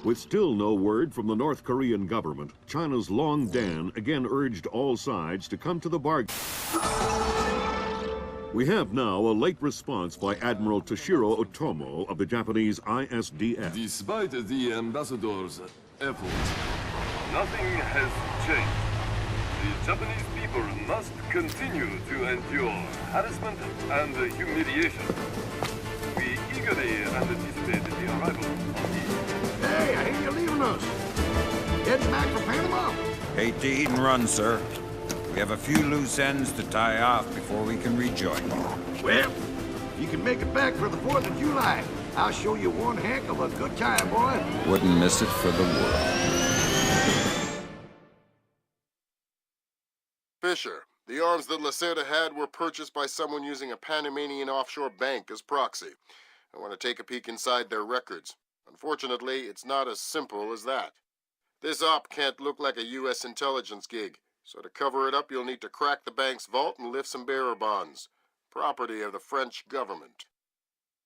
With still no word from the North Korean government, China's Long Dan again urged all sides to come to the bargain. We have now a late response by Admiral Toshiro Otomo of the Japanese ISDF. Despite the ambassador's efforts, nothing has changed. The Japanese people must continue to endure harassment and humiliation. We eagerly anticipate the arrival of the... Hey, I hear you're leaving us. Heading back for Panama? Hate to eat and run, sir. We have a few loose ends to tie off before we can rejoin you. Well, you can make it back for the 4th of July. I'll show you one heck of a good time, boy. Wouldn't miss it for the world. Fisher, the arms that Lacerda had were purchased by someone using a Panamanian offshore bank as proxy. I want to take a peek inside their records. Unfortunately, it's not as simple as that. This op can't look like a U.S. intelligence gig, so to cover it up, you'll need to crack the bank's vault and lift some bearer bonds. Property of the French government.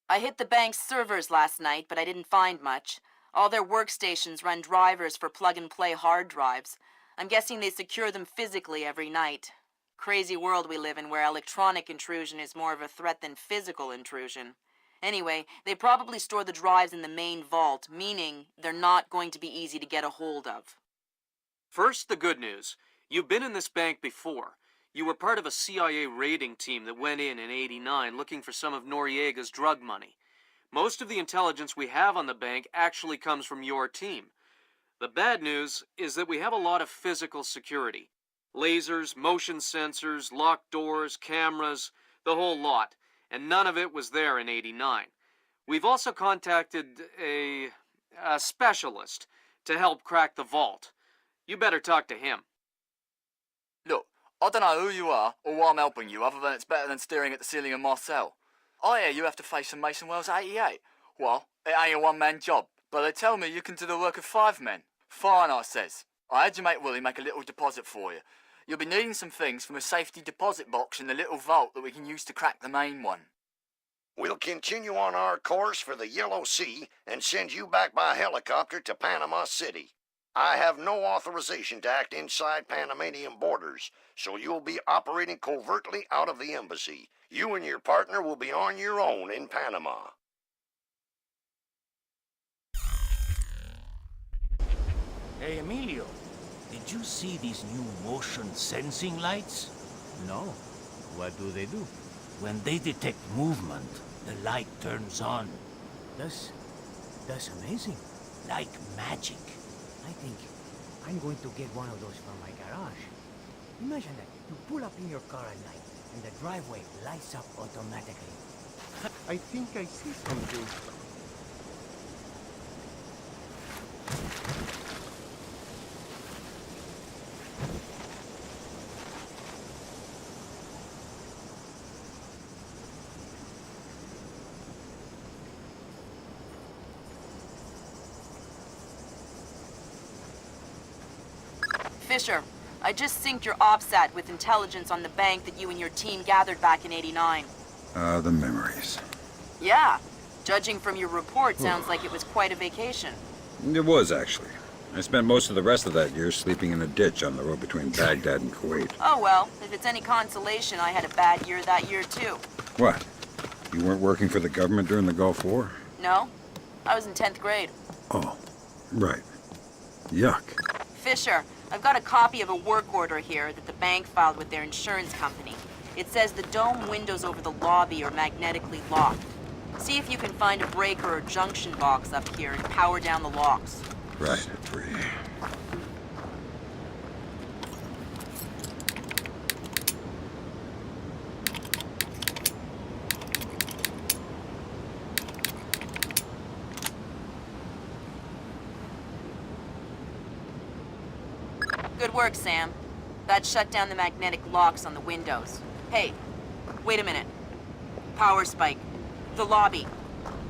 I hit the bank's servers last night, but I didn't find much. All their workstations run drivers for plug-and-play hard drives. I'm guessing they secure them physically every night. Crazy world we live in where electronic intrusion is more of a threat than physical intrusion. Anyway, they probably store the drives in the main vault, meaning they're not going to be easy to get a hold of. First, the good news. You've been in this bank before. You were part of a CIA raiding team that went in '89 looking for some of Noriega's drug money. Most of the intelligence we have on the bank actually comes from your team. The bad news is that we have a lot of physical security. Lasers, motion sensors, locked doors, cameras, the whole lot. And none of it was there in '89. We've also contacted a specialist to help crack the vault. You better talk to him. Look, I don't know who you are or why I'm helping you, other than it's better than staring at the ceiling of my cell. I hear you have to face some Mason Wells 88. Well, it ain't a one-man job, but they tell me you can do the work of 5 men. Fine, I says. I had your mate Willie make a little deposit for you. You'll be needing some things from a safety deposit box in the little vault that we can use to crack the main one. We'll continue on our course for the Yellow Sea and send you back by helicopter to Panama City. I have no authorization to act inside Panamanian borders, so you'll be operating covertly out of the embassy. You and your partner will be on your own in Panama. Hey, Emilio, did you see these new motion sensing lights? No. What do they do? When they detect movement, the light turns on. That's amazing. Like magic. I think I'm going to get one of those from my garage. Imagine that. You pull up in your car at night, and the driveway lights up automatically. I think I see something. Fisher, I just synced your OPSAT with intelligence on the bank that you and your team gathered back in '89. The memories. Yeah. Judging from your report, sounds like it was quite a vacation. It was, actually. I spent most of the rest of that year sleeping in a ditch on the road between Baghdad and Kuwait. Oh well, if it's any consolation, I had a bad year that year too. What? You weren't working for the government during the Gulf War? No. I was in 10th grade. Oh, right. Yuck. Fisher, I've got a copy of a work order here that the bank filed with their insurance company. It says the dome windows over the lobby are magnetically locked. See if you can find a breaker or junction box up here and power down the locks. Right, agree. Good work, Sam. That shut down the magnetic locks on the windows. Hey, wait a minute. Power spike. The lobby.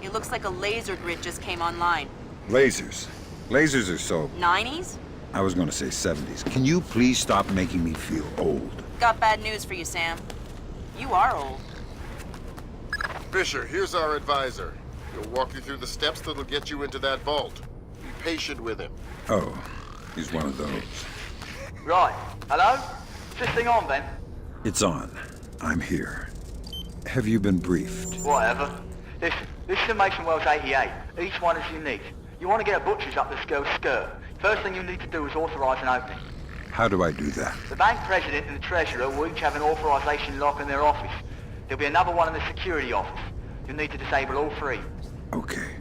It looks like a laser grid just came online. Lasers. Lasers are so... 90s? I was going to say 70s. Can you please stop making me feel old? Got bad news for you, Sam. You are old. Fisher, here's our advisor. He'll walk you through the steps that'll get you into that vault. Be patient with him. Oh, he's one of those. Right. Hello? Is this thing on, then? It's on. I'm here. Have you been briefed? Whatever. This is a Mason Wells 88. Each one is unique. You want to get a butcher's up this girl's skirt. First thing you need to do is authorize an opening. How do I do that? The bank president and the treasurer will each have an authorization lock in their office. There'll be another one in the security office. You'll need to disable all three. Okay.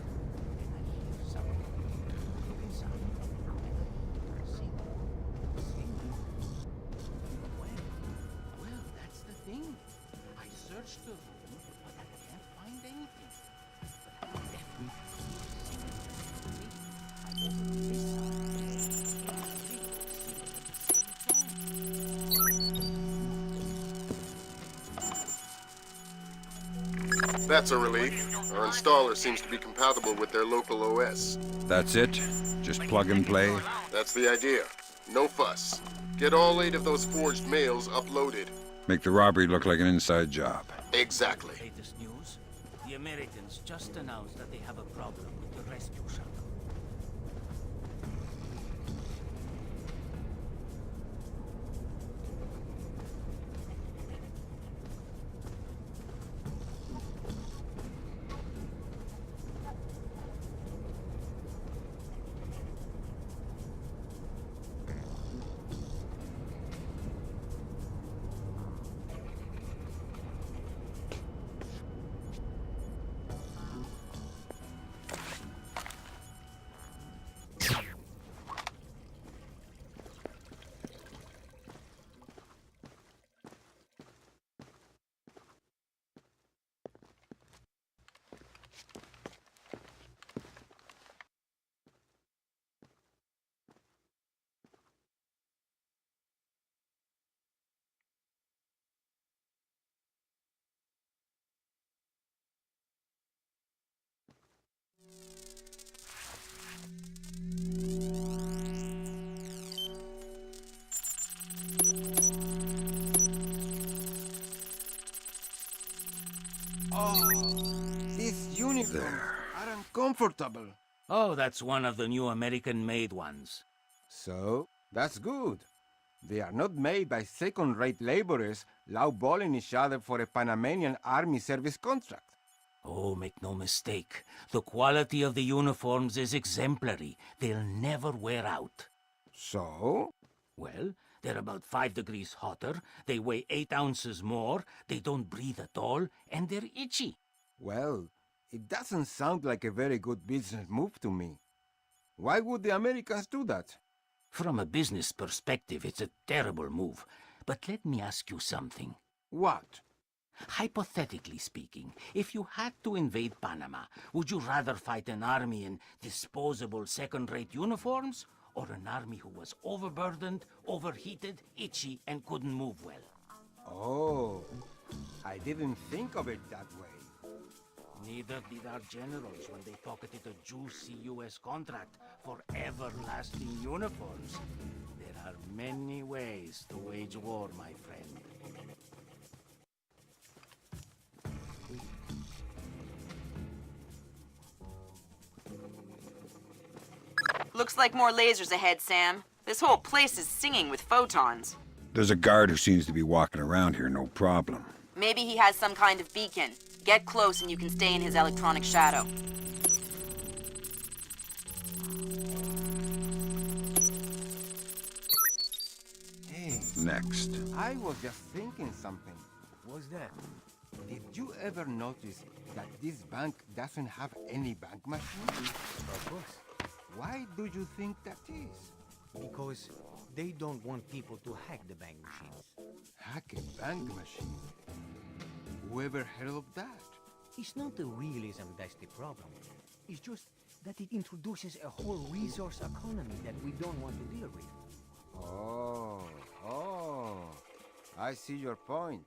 Well, that's the thing. I searched the room, but I can't find anything. But every I opened this That's a relief. Our installer seems to be compatible with their local OS. That's it? Just plug and play? That's the idea. No fuss. Get all 8 of those forged mails uploaded. Make the robbery look like an inside job. Exactly. latest news. The Americans just announced that they have a problem with the rescue shuttle. These uniforms are uncomfortable. Oh, that's one of the new American-made ones. So, that's good. They are not made by second-rate laborers lowballing each other for a Panamanian army service contract. Oh, make no mistake. The quality of the uniforms is exemplary. They'll never wear out. So? Well, they're about 5 degrees hotter, they weigh 8 ounces more, they don't breathe at all, and they're itchy. Well, it doesn't sound like a very good business move to me. Why would the Americans do that? From a business perspective, it's a terrible move. But let me ask you something. What? Hypothetically speaking, if you had to invade Panama, would you rather fight an army in disposable second-rate uniforms, or an army who was overburdened, overheated, itchy, and couldn't move well? Oh, I didn't think of it that way. Neither did our generals when they pocketed a juicy U.S. contract for everlasting uniforms. There are many ways to wage war, my friend. Looks like more lasers ahead, Sam. This whole place is singing with photons. There's a guard who seems to be walking around here, no problem. Maybe he has some kind of beacon. Get close and you can stay in his electronic shadow. Hey, Next. I was just thinking something. What's that? Did you ever notice that this bank doesn't have any bank machines? Of course. Why do you think that is? Because they don't want people to hack the bank machines. Hack a bank machine? Whoever heard of that? It's not the realism that's the problem. It's just that it introduces a whole resource economy that we don't want to deal with. Oh, I see your point.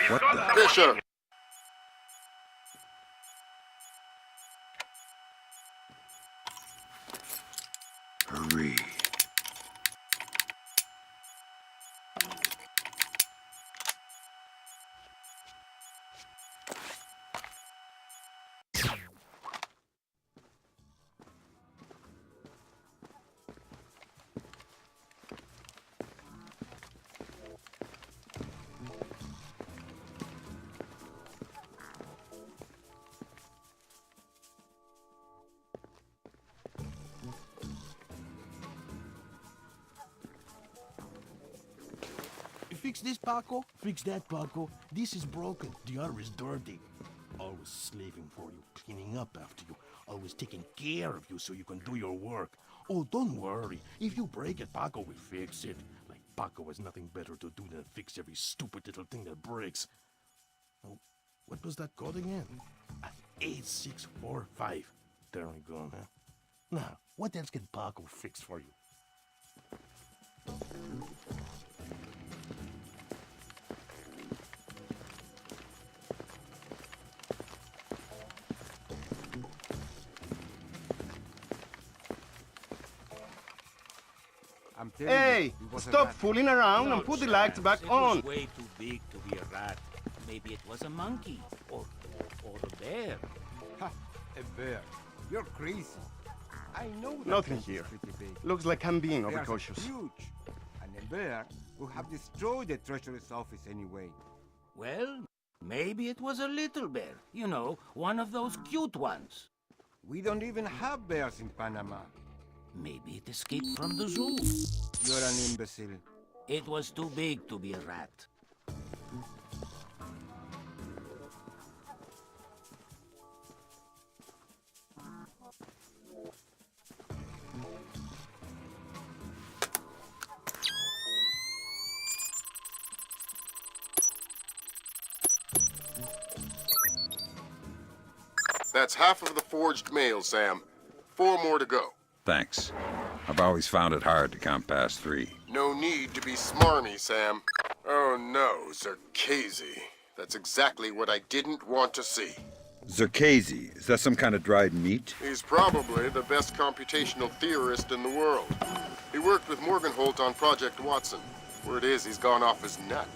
What the? Fisher! Hurry. Fix this, Paco. Fix that, Paco. This is broken. The other is dirty. Always slaving for you, cleaning up after you, always taking care of you so you can do your work. Oh, don't worry. If you break it, Paco will fix it. Like Paco has nothing better to do than fix every stupid little thing that breaks. Oh, what was that code again? 8645. There we go, huh? Now, what else can Paco fix for you? Hey, stop fooling around and put the lights back on. It was way too big to be a rat. Maybe it was a monkey or a bear. Ha! A bear. You're crazy. I know that Nothing place here. is pretty big. Looks like I'm being Bears are overcautious. huge. And a bear would have destroyed the treasurer's office anyway. Well, maybe it was a little bear. You know, one of those cute ones. We don't even have bears in Panama. Maybe it escaped from the zoo. You're an imbecile. It was too big to be a rat. That's half of the forged mail, Sam. 4 more to go. Thanks. I've always found it hard to count past 3. No need to be smarmy, Sam. Oh no, Zerkezi. That's exactly what I didn't want to see. Zerkezi, is that some kind of dried meat? He's probably the best computational theorist in the world. He worked with Morgenholt on Project Watson. Word is he's gone off his nut.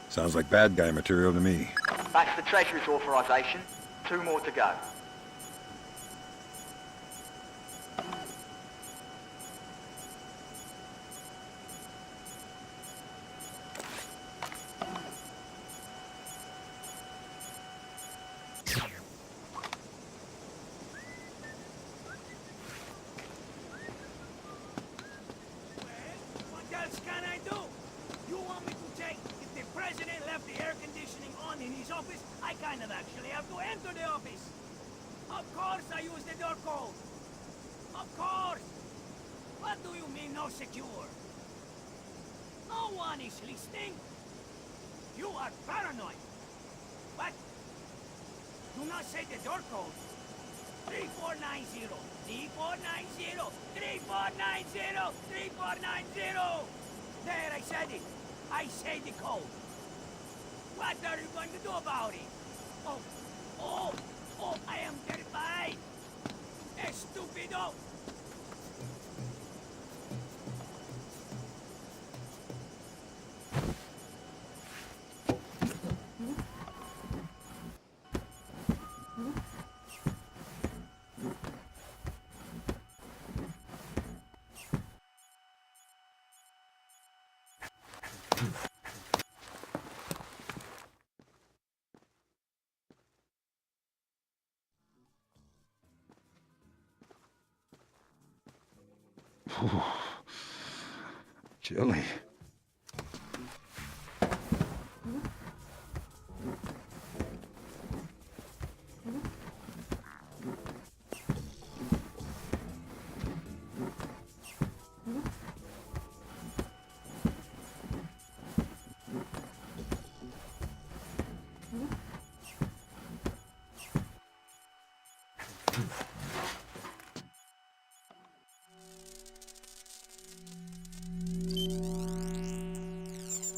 Sounds like bad guy material to me. That's the Treasurer's authorization. 2 more to go. Chilly.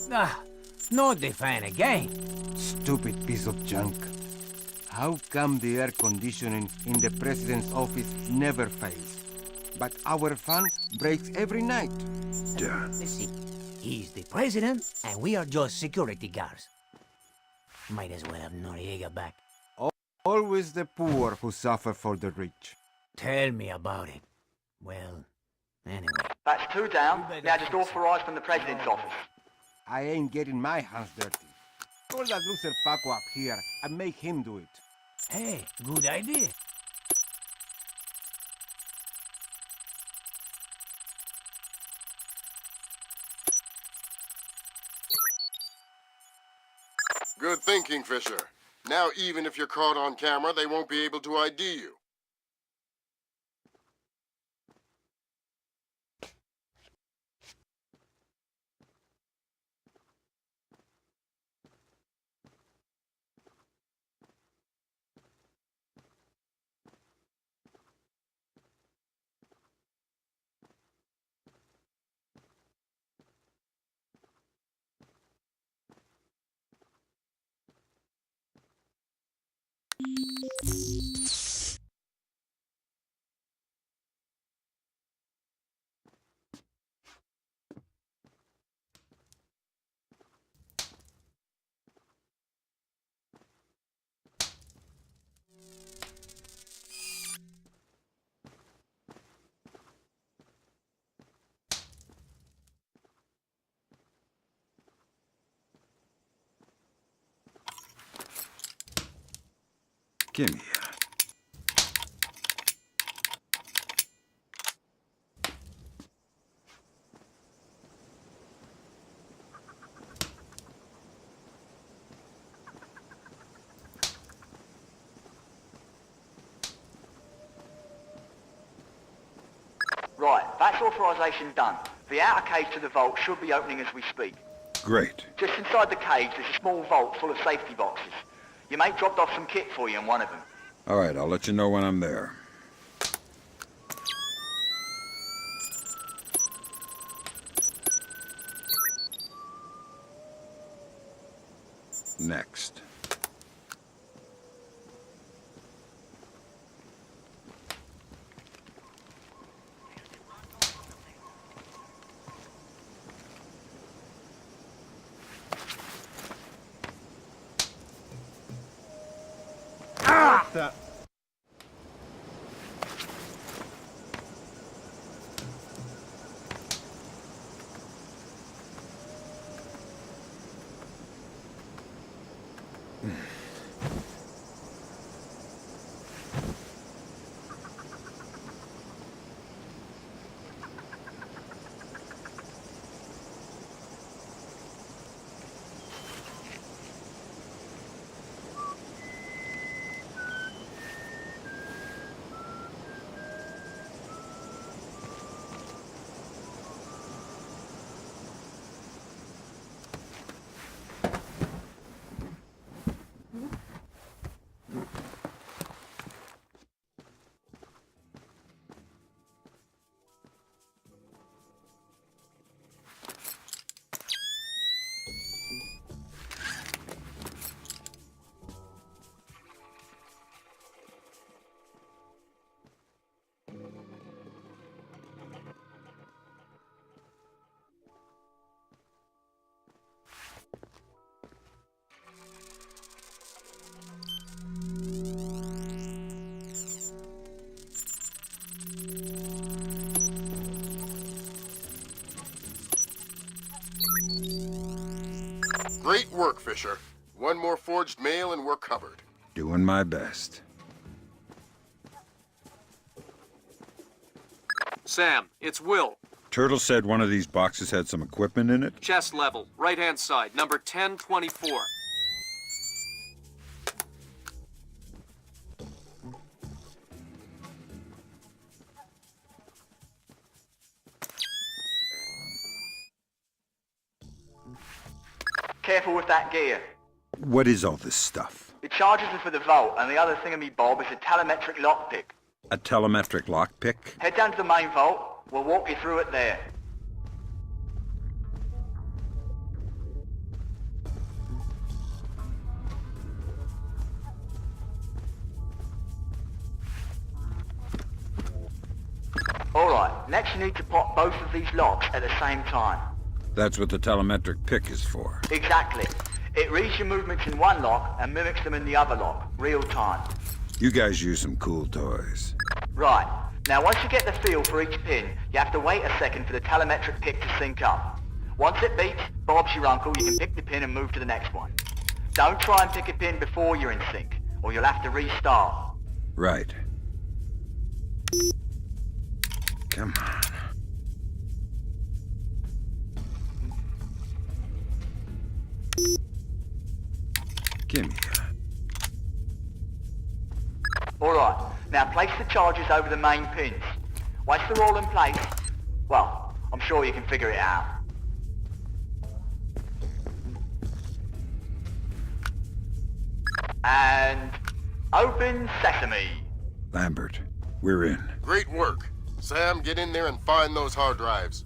Ah, no define again. Stupid piece of junk. How come the air conditioning in the president's office never fails, but our fan breaks every night? Listen, he's the president, and we are just security guards. Might as well have Noriega back. Always the poor who suffer for the rich. Tell me about it. Well, anyway. That's 2 down. Now just authorised from the president's office. I ain't getting my hands dirty. Call that loser Paco up here and make him do it. Hey, good idea. Good thinking, Fisher. Now, even if you're caught on camera, they won't be able to ID you. Gimme. Right, that's authorisation done. The outer cage to the vault should be opening as we speak. Great. Just inside the cage, there's a small vault full of safety boxes. Your mate dropped off some kit for you in one of them. All right, I'll let you know when I'm there. Next. That. Great work, Fisher. One more forged mail and we're covered. Doing my best. Sam, it's Will. Turtle said one of these boxes had some equipment in it. Chest level, right-hand side, number 1024. Careful with that gear. What is all this stuff? The charges are for the vault, and the other thingamy-bob is a telemetric lockpick. A telemetric lockpick? Head down to the main vault. We'll walk you through it there. Alright, next you need to pop both of these locks at the same time. That's what the telemetric pick is for. Exactly. It reads your movements in one lock and mimics them in the other lock, real time. You guys use some cool toys. Right. Now once you get the feel for each pin, you have to wait a second for the telemetric pick to sync up. Once it beeps, Bob's your uncle, you can pick the pin and move to the next one. Don't try and pick a pin before you're in sync, or you'll have to restart. Right. Come on. Gimme that. Alright, now place the charges over the main pins. Once they're all in place, well, I'm sure you can figure it out. And open sesame. Lambert, we're in. Great work. Sam, get in there and find those hard drives.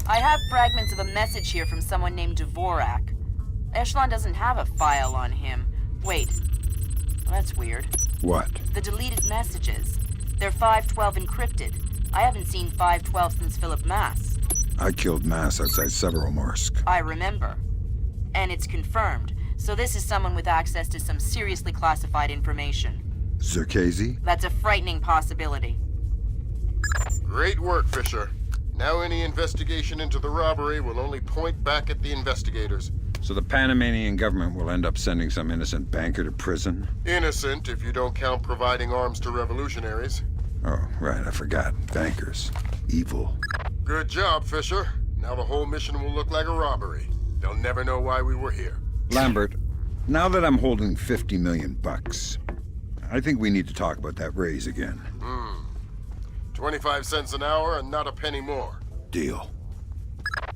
I have fragments of a message here from someone named Dvorak. Echelon doesn't have a file on him. Wait. That's weird. What? The deleted messages. They're 512 encrypted. I haven't seen 512 since Philip Mass. I killed Mass outside Severomorsk. I remember. And it's confirmed. So this is someone with access to some seriously classified information. Zerkezi? That's a frightening possibility. Great work, Fisher. Now any investigation into the robbery will only point back at the investigators. So the Panamanian government will end up sending some innocent banker to prison? Innocent, if you don't count providing arms to revolutionaries. Oh, right, I forgot. Bankers. Evil. Good job, Fisher. Now the whole mission will look like a robbery. They'll never know why we were here. Lambert, now that I'm holding 50 million bucks, I think we need to talk about that raise again. 25 cents an hour and not a penny more. Deal.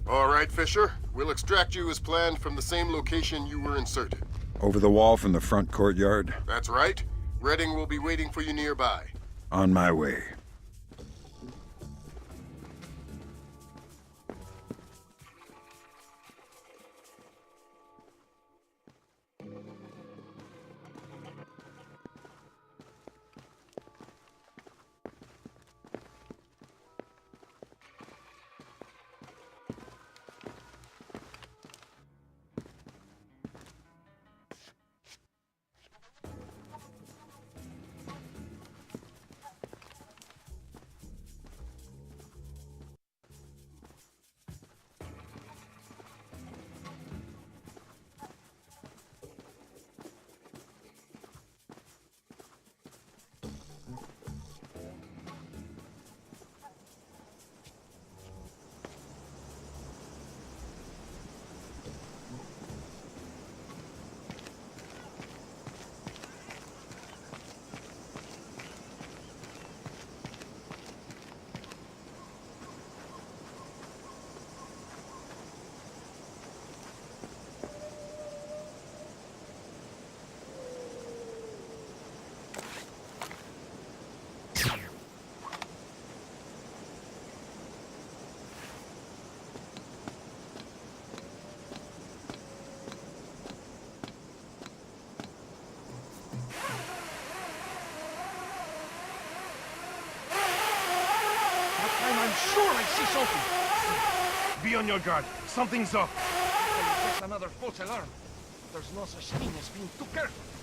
All right, Fisher. We'll extract you as planned from the same location you were inserted. Over the wall from the front courtyard? That's right. Redding will be waiting for you nearby. On my way. I'm sure I see something. Be on your guard. Something's up. That's another false alarm. There's no such thing as being too careful.